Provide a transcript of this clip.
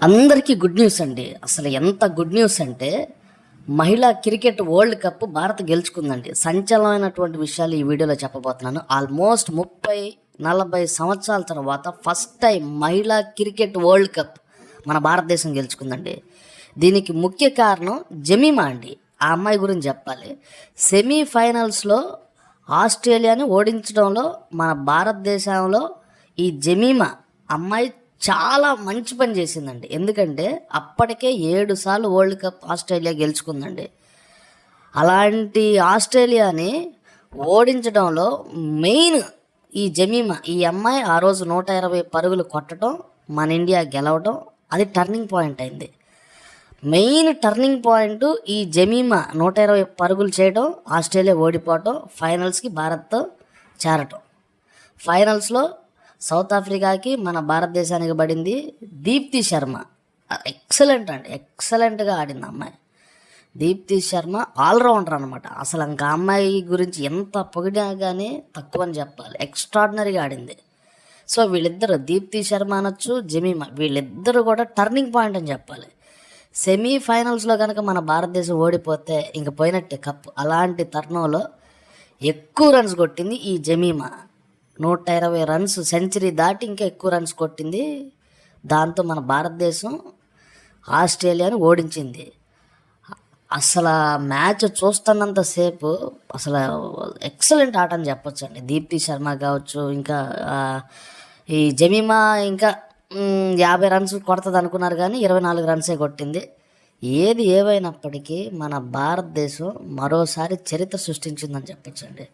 అందరికీ good news అండి. అసలు ఎంత గుడ్ న్యూస్ అంటే మహిళా క్రికెట్ వరల్డ్ కప్ భారత్ గెలుచుకుందండి. సంచలనమైనటువంటి విషయాలు ఈ వీడియోలో చెప్పబోతున్నాను. ఆల్మోస్ట్ 30-40 సంవత్సరాల తర్వాత ఫస్ట్ టైం మహిళా క్రికెట్ వరల్డ్ కప్ మన భారతదేశం గెలుచుకుందండి. దీనికి ముఖ్య కారణం జమీమా అండి. ఆ అమ్మాయి గురించి చెప్పాలి. సెమీఫైనల్స్లో ఆస్ట్రేలియాని ఓడించడంలో మన భారతదేశంలో ఈ జమీమా అమ్మాయి చాలా మంచి పని చేసిందండి. ఎందుకంటే అప్పటికే 7 సార్లు వరల్డ్ కప్ ఆస్ట్రేలియా గెలుచుకుందండి. అలాంటి ఆస్ట్రేలియాని ఓడించడంలో మెయిన్ ఈ జమీమా, ఈ అమ్మాయి ఆ రోజు 120 పరుగులు కొట్టడం, మన ఇండియా గెలవడం, అది టర్నింగ్ పాయింట్ అయింది. మెయిన్ టర్నింగ్ పాయింట్ ఈ జమీమా 120 పరుగులు చేయడం, ఆస్ట్రేలియా ఓడిపోవటం, ఫైనల్స్కి భారత్తో చేరటం. ఫైనల్స్లో సౌత్ ఆఫ్రికాకి మన భారతదేశానికి పడింది దీప్తి శర్మ. ఎక్సలెంట్ అండి, ఎక్సలెంట్గా ఆడింది అమ్మాయి. దీప్తి శర్మ ఆల్రౌండర్ అనమాట. అసలు ఇంకా అమ్మాయి గురించి ఎంత పొగిడా కానీ తక్కువ అని చెప్పాలి. ఎక్స్ట్రాడినరీగా ఆడింది. సో వీళ్ళిద్దరు, దీప్తి శర్మ అనొచ్చు, జమీమా, వీళ్ళిద్దరూ కూడా టర్నింగ్ పాయింట్ అని చెప్పాలి. సెమీఫైనల్స్లో కనుక మన భారతదేశం ఓడిపోతే ఇంక పోయినట్టే కప్. అలాంటి తరుణంలో ఎక్కువ రన్స్ కొట్టింది ఈ జమీమా. 120 రన్స్, సెంచరీ దాటి ఇంకా ఎక్కువ రన్స్ కొట్టింది. దాంతో మన భారతదేశం ఆస్ట్రేలియాని ఓడించింది. అసలు మ్యాచ్ చూస్తున్నంతసేపు అసలు ఎక్సలెంట్ ఆట అని చెప్పొచ్చండి. దీప్తి శర్మ కావచ్చు, ఇంకా ఈ జమీమా ఇంకా 50 రన్స్ కొడుతుంది అనుకున్నారు కానీ 24 రన్సే కొట్టింది. ఏది ఏవైనప్పటికీ మన భారతదేశం మరోసారి చరిత్ర సృష్టించిందని చెప్పొచ్చండి.